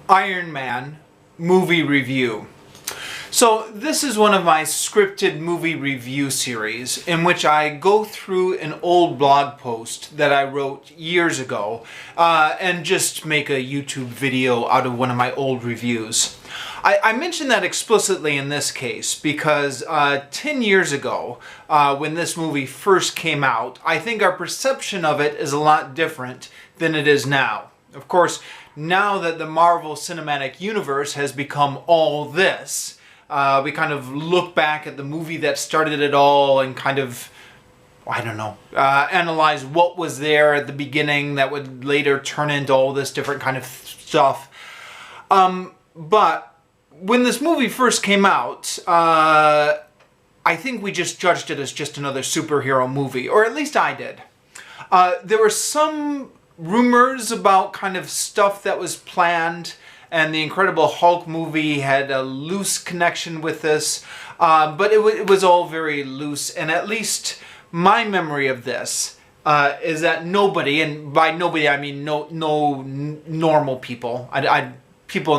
Iron Man movie review. So this is one of my scripted movie review series in which I go through an old blog post that I wrote years ago and just make a YouTube video out of one of my old reviews. I mention that explicitly in this case because 10 years ago, when this movie first came out, I think our perception of it is a lot different than it is now. Of course, now that the Marvel Cinematic Universe has become all this, we kind of look back at the movie that started it all and kind of, I don't know, analyze what was there at the beginning that would later turn into all this different kind of stuff. But when this movie first came out, I think we just judged it as just another superhero movie, or at least I did. There were some rumors about kind of stuff that was planned, and the Incredible Hulk movie had a loose connection with this, but it was all very loose, and at least my memory of this is that nobody, and by nobody I mean no normal people, people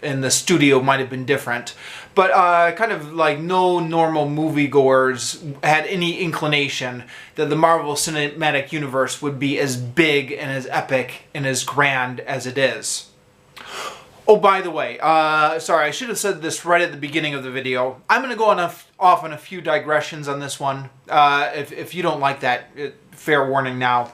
in the studio might have been different, but kind of like no normal moviegoers had any inclination that the Marvel Cinematic Universe would be as big and as epic and as grand as it is. Oh, by the way, sorry, I should have said this right at the beginning of the video. I'm going to go off on a few digressions on this one. If you don't like that, fair warning now.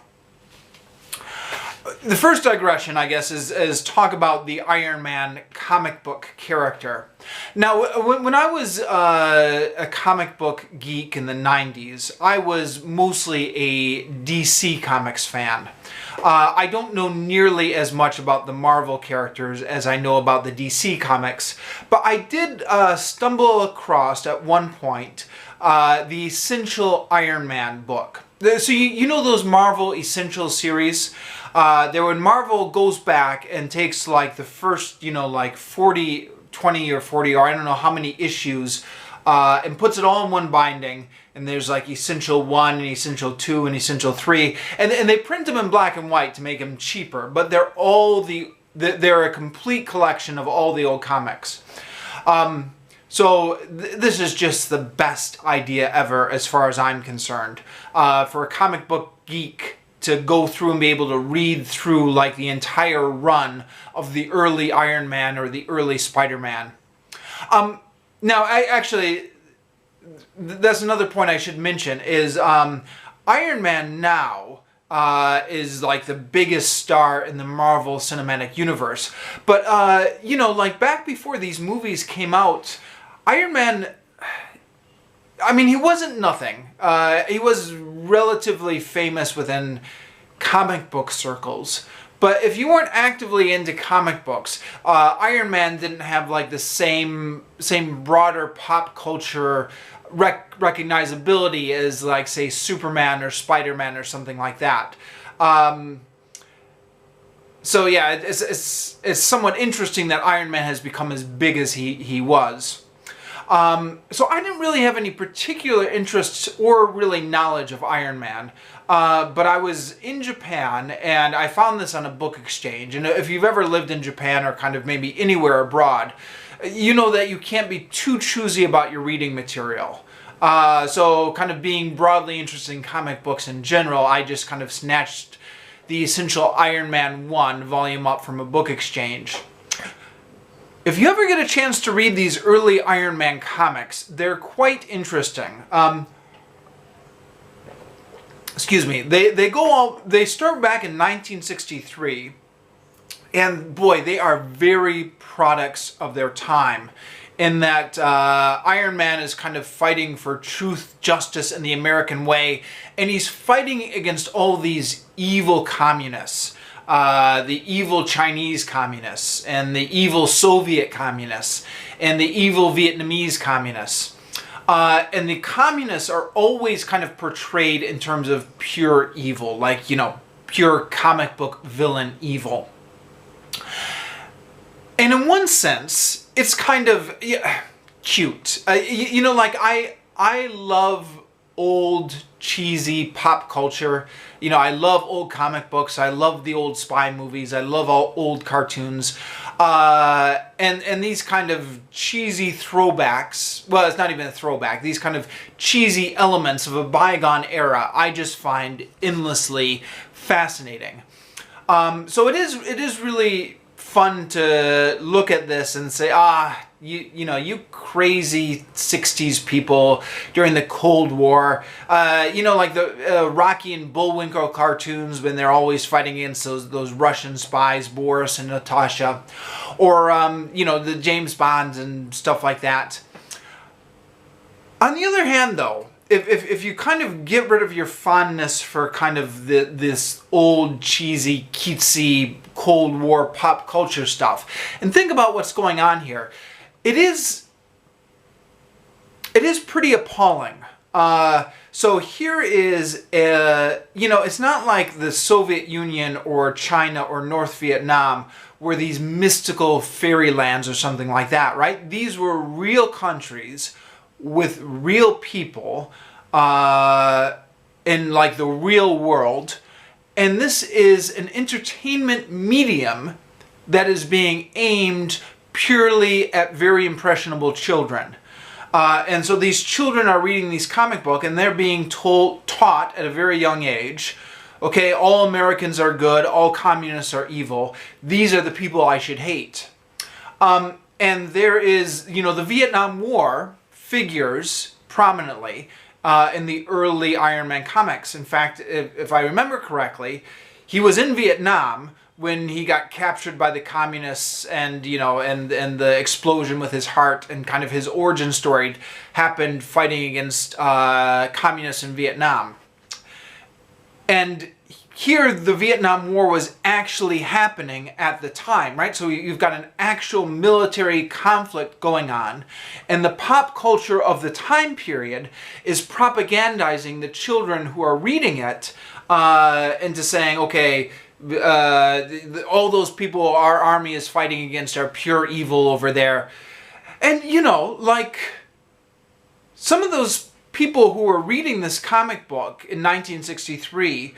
The first digression, I guess, is talk about the Iron Man comic book character. Now, when I was a comic book geek in the 90s, I was mostly a DC Comics fan. I don't know nearly as much about the Marvel characters as I know about the DC Comics, but I did stumble across, at one point, the Essential Iron Man book. So you know those Marvel Essential series? When Marvel goes back and takes like the first, like 20 or 40, or I don't know how many issues, and puts it all in one binding, and there's like Essential 1 and Essential 2 and Essential 3, and they print them in black and white to make them cheaper, but they're a complete collection of all the old comics. So this is just the best idea ever as far as I'm concerned. For a comic book geek to go through and be able to read through like the entire run of the early Iron Man or the early Spider-Man. Now, that's another point I should mention is Iron Man now is like the biggest star in the Marvel Cinematic Universe. But, like back before these movies came out, Iron Man, I mean, he wasn't nothing. He was relatively famous within comic book circles. But if you weren't actively into comic books, Iron Man didn't have like the same broader pop culture recognizability as like, say, Superman or Spider-Man or something like that. So yeah, it's somewhat interesting that Iron Man has become as big as he was. So I didn't really have any particular interests or really knowledge of Iron Man, but I was in Japan and I found this on a book exchange. And if you've ever lived in Japan or kind of maybe anywhere abroad, you know that you can't be too choosy about your reading material. So kind of being broadly interested in comic books in general, I just kind of snatched the Essential Iron Man 1 volume up from a book exchange. If you ever get a chance to read these early Iron Man comics, they're quite interesting. Excuse me. They start back in 1963, and boy, they are very products of their time. In that Iron Man is kind of fighting for truth, justice, and the American way, and he's fighting against all these evil communists. The evil Chinese communists, and the evil Soviet communists, and the evil Vietnamese communists. And the communists are always kind of portrayed in terms of pure evil, like, pure comic book villain evil. And in one sense, it's kind of cute. Like I love old cheesy pop culture. You know, I love old comic books. I love the old spy movies. I love all old cartoons. And these kind of cheesy throwbacks, well, it's not even a throwback, these kind of cheesy elements of a bygone era, I just find endlessly fascinating. So it is really fun to look at this and say, you know, you crazy 60s people during the Cold War, you know, like the Rocky and Bullwinkle cartoons when they're always fighting against those Russian spies, Boris and Natasha, or, you know, the James Bonds and stuff like that. On the other hand, though, if you kind of get rid of your fondness for kind of this old, cheesy, cutesy, Cold War pop culture stuff, and think about what's going on here, it is pretty appalling. So here is, you know, it's not like the Soviet Union or China or North Vietnam were these mystical fairylands or something like that, right? These were real countries with real people in like the real world. And this is an entertainment medium that is being aimed purely at very impressionable children. And so these children are reading these comic books and they're being taught at a very young age, okay, all Americans are good, all communists are evil, these are the people I should hate. And there is, you know, the Vietnam War figures prominently in the early Iron Man comics. In fact, if I remember correctly, he was in Vietnam when he got captured by the communists, and you know, and the explosion with his heart and kind of his origin story happened fighting against communists in Vietnam. And here the Vietnam War was actually happening at the time, right? So you've got an actual military conflict going on, and the pop culture of the time period is propagandizing the children who are reading it into saying, okay, all those people our army is fighting against are pure evil over there. And, you know, like, some of those people who were reading this comic book in 1963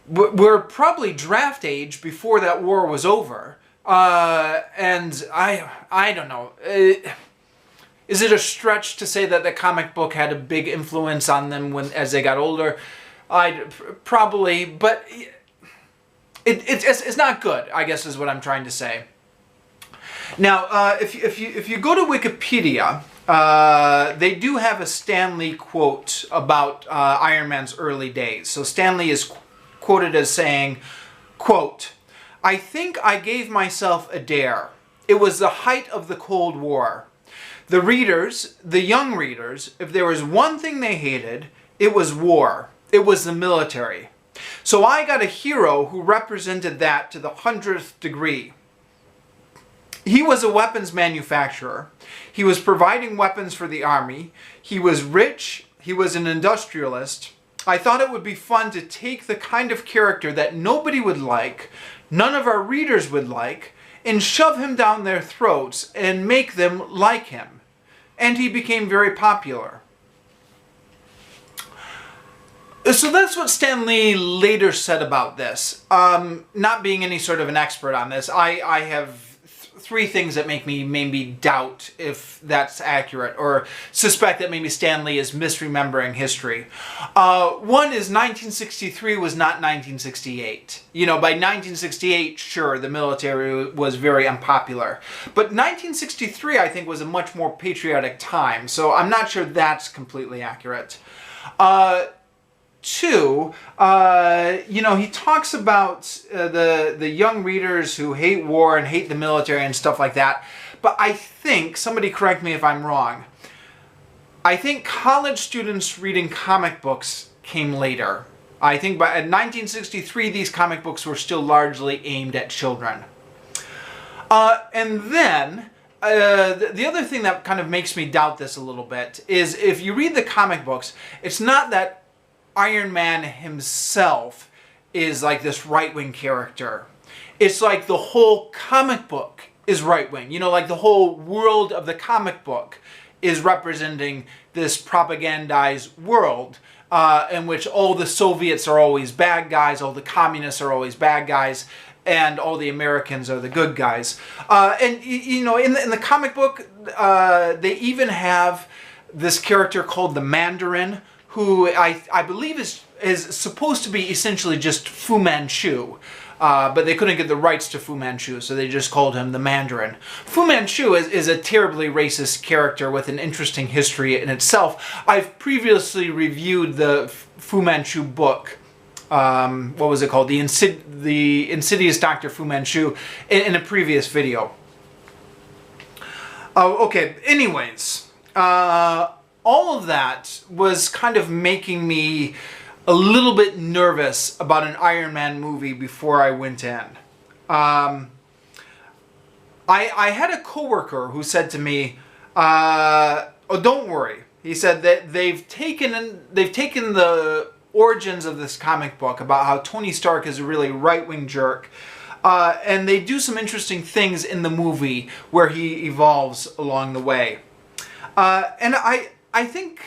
were probably draft age before that war was over. And I don't know. Is it a stretch to say that the comic book had a big influence on them as they got older? Probably, but it's not good, I guess is what I'm trying to say. Now, if you go to Wikipedia, they do have a Stan Lee quote about Iron Man's early days. So Stan Lee is quoted as saying, quote, "I think I gave myself a dare. It was the height of the Cold War. The readers, the young readers, if there was one thing they hated, it was war. It was the military. So I got a hero who represented that to the 100th degree. He was a weapons manufacturer. He was providing weapons for the army. He was rich. He was an industrialist. I thought it would be fun to take the kind of character that nobody would like, none of our readers would like, and shove him down their throats and make them like him. And he became very popular." So that's what Stan Lee later said about this. Not being any sort of an expert on this, I have three things that make me maybe doubt if that's accurate, or suspect that maybe Stan Lee is misremembering history. One is 1963 was not 1968. You know, by 1968, sure, the military was very unpopular. But 1963, I think, was a much more patriotic time, so I'm not sure that's completely accurate. Two, you know, he talks about the young readers who hate war and hate the military and stuff like that. But I think, somebody correct me if I'm wrong, I think college students reading comic books came later. I think by 1963, these comic books were still largely aimed at children. And then, the other thing that kind of makes me doubt this a little bit is if you read the comic books, it's not that Iron Man himself is like this right-wing character. It's like the whole comic book is right-wing. You know, like the whole world of the comic book is representing this propagandized world in which all the Soviets are always bad guys, all the communists are always bad guys, and all the Americans are the good guys. And you know, in the comic book, they even have this character called the Mandarin, who I believe is supposed to be essentially just Fu Manchu. But they couldn't get the rights to Fu Manchu, so they just called him the Mandarin. Fu Manchu is a terribly racist character with an interesting history in itself. I've previously reviewed the Fu Manchu book. What was it called? The Insidious Dr. Fu Manchu in a previous video. Oh, okay. Anyways, all of that was kind of making me a little bit nervous about an Iron Man movie before I went in. I had a coworker who said to me, "Oh, don't worry." He said that they've taken the origins of this comic book about how Tony Stark is a really right-wing jerk, and they do some interesting things in the movie where he evolves along the way. And I think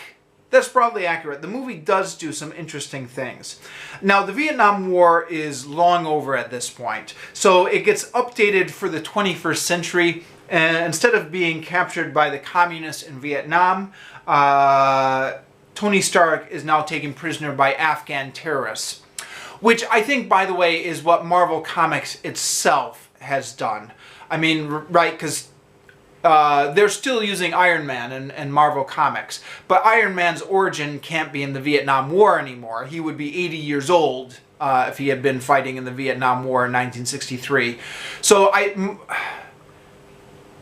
that's probably accurate. The movie does do some interesting things. Now, the Vietnam War is long over at this point, so it gets updated for the 21st century. And instead of being captured by the communists in Vietnam, Tony Stark is now taken prisoner by Afghan terrorists, which I think, by the way, is what Marvel Comics itself has done. I mean, right, because they're still using Iron Man and Marvel Comics, but Iron Man's origin can't be in the Vietnam War anymore. He would be 80 years old if he had been fighting in the Vietnam War in 1963. So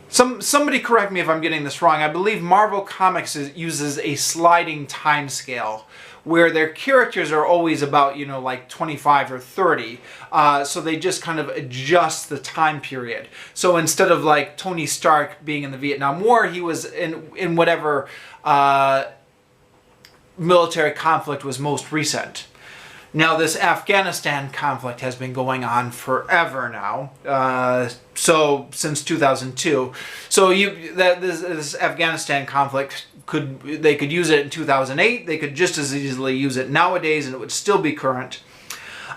somebody correct me if I'm getting this wrong. I believe Marvel Comics uses a sliding time scale where their characters are always about, you know, like 25 or 30. So they just kind of adjust the time period. So instead of like Tony Stark being in the Vietnam War, he was in whatever military conflict was most recent. Now, this Afghanistan conflict has been going on forever now, so since 2002. So this Afghanistan conflict they could use it in 2008. They could just as easily use it nowadays, and it would still be current.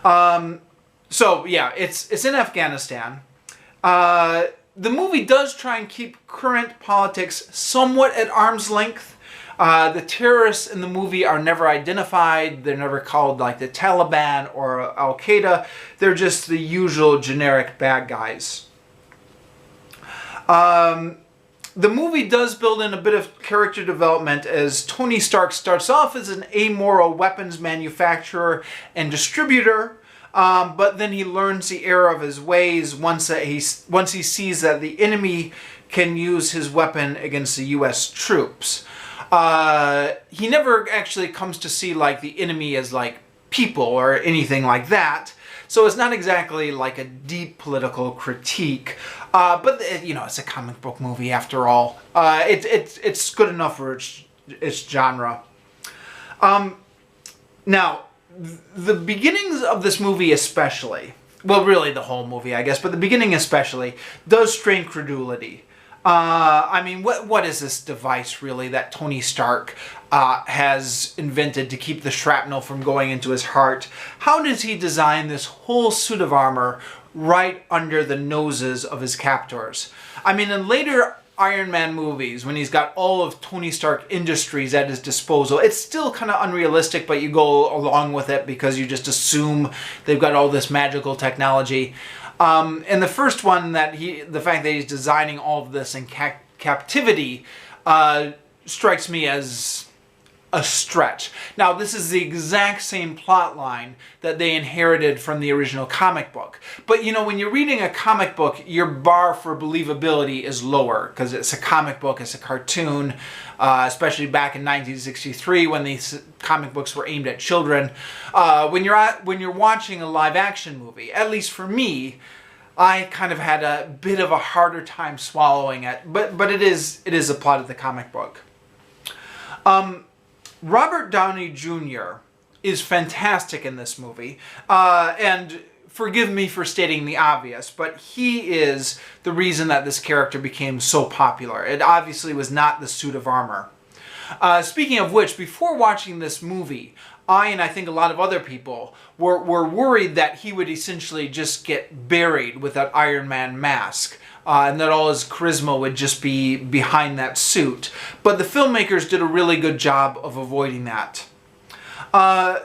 So yeah, it's in Afghanistan. The movie does try and keep current politics somewhat at arm's length. The terrorists in the movie are never identified. They're never called like the Taliban or Al-Qaeda. They're just the usual generic bad guys. The movie does build in a bit of character development as Tony Stark starts off as an amoral weapons manufacturer and distributor, but then he learns the error of his ways once he sees that the enemy can use his weapon against the U.S. troops. He never actually comes to see like the enemy as like people or anything like that. So it's not exactly like a deep political critique, but you know, it's a comic book movie after all. It's good enough for its genre. Now, the beginnings of this movie especially, well, really the whole movie, I guess, but the beginning especially does strain credulity. I mean, what is this device really that Tony Stark has invented to keep the shrapnel from going into his heart? How does he design this whole suit of armor right under the noses of his captors? I mean, in later Iron Man movies, when he's got all of Tony Stark Industries at his disposal, it's still kind of unrealistic, but you go along with it because you just assume they've got all this magical technology. And the first one, the fact that he's designing all of this in captivity strikes me as a stretch. Now, this is the exact same plot line that they inherited from the original comic book. But, you know, when you're reading a comic book, your bar for believability is lower because it's a comic book, it's a cartoon, especially back in 1963 when these comic books were aimed at children. When you're watching a live-action movie, at least for me, I kind of had a bit of a harder time swallowing it. But it is a plot of the comic book. Robert Downey Jr. is fantastic in this movie. And forgive me for stating the obvious, but he is the reason that this character became so popular. It obviously was not the suit of armor. Speaking of which, before watching this movie, and I think a lot of other people were worried that he would essentially just get buried with that Iron Man mask. And that all his charisma would just be behind that suit. But the filmmakers did a really good job of avoiding that.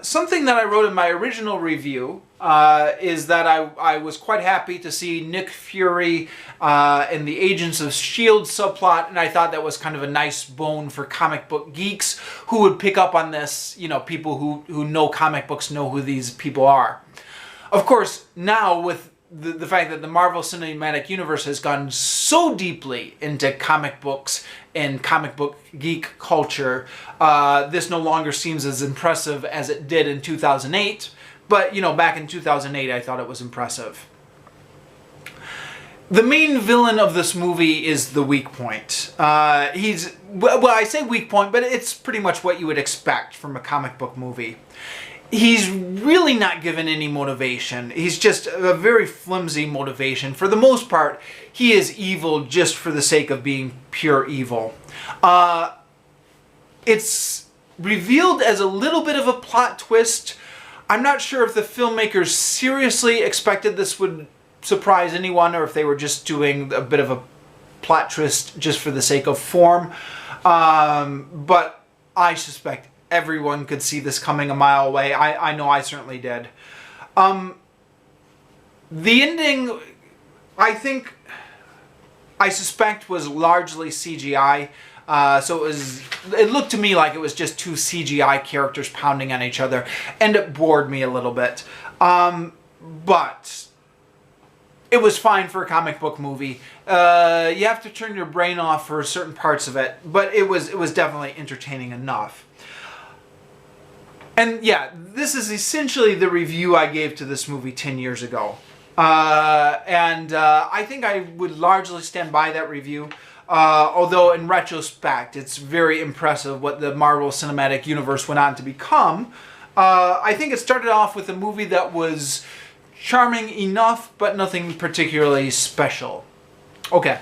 Something that I wrote in my original review is that I was quite happy to see Nick Fury in the Agents of S.H.I.E.L.D. subplot, and I thought that was kind of a nice bone for comic book geeks who would pick up on this. You know, people who know comic books know who these people are. Of course, now with the fact that the Marvel Cinematic Universe has gone so deeply into comic books and comic book geek culture, this no longer seems as impressive as it did in 2008. But, you know, back in 2008, I thought it was impressive. The main villain of this movie is the weak point. Well, I say weak point, but it's pretty much what you would expect from a comic book movie. He's really not given any motivation. He's just a very flimsy motivation. For the most part, he is evil just for the sake of being pure evil. It's revealed as a little bit of a plot twist. I'm not sure if the filmmakers seriously expected this would surprise anyone or if they were just doing a bit of a plot twist just for the sake of form. But I suspect everyone could see this coming a mile away. I know I certainly did. The ending, I suspect, was largely CGI. So it looked to me like it was just two CGI characters pounding on each other, and it bored me a little bit. But it was fine for a comic book movie. You have to turn your brain off for certain parts of it, but it was definitely entertaining enough. And yeah, this is essentially the review I gave to this movie 10 years ago. I think I would largely stand by that review. Although in retrospect, it's very impressive what the Marvel Cinematic Universe went on to become. I think it started off with a movie that was charming enough, but nothing particularly special. Okay.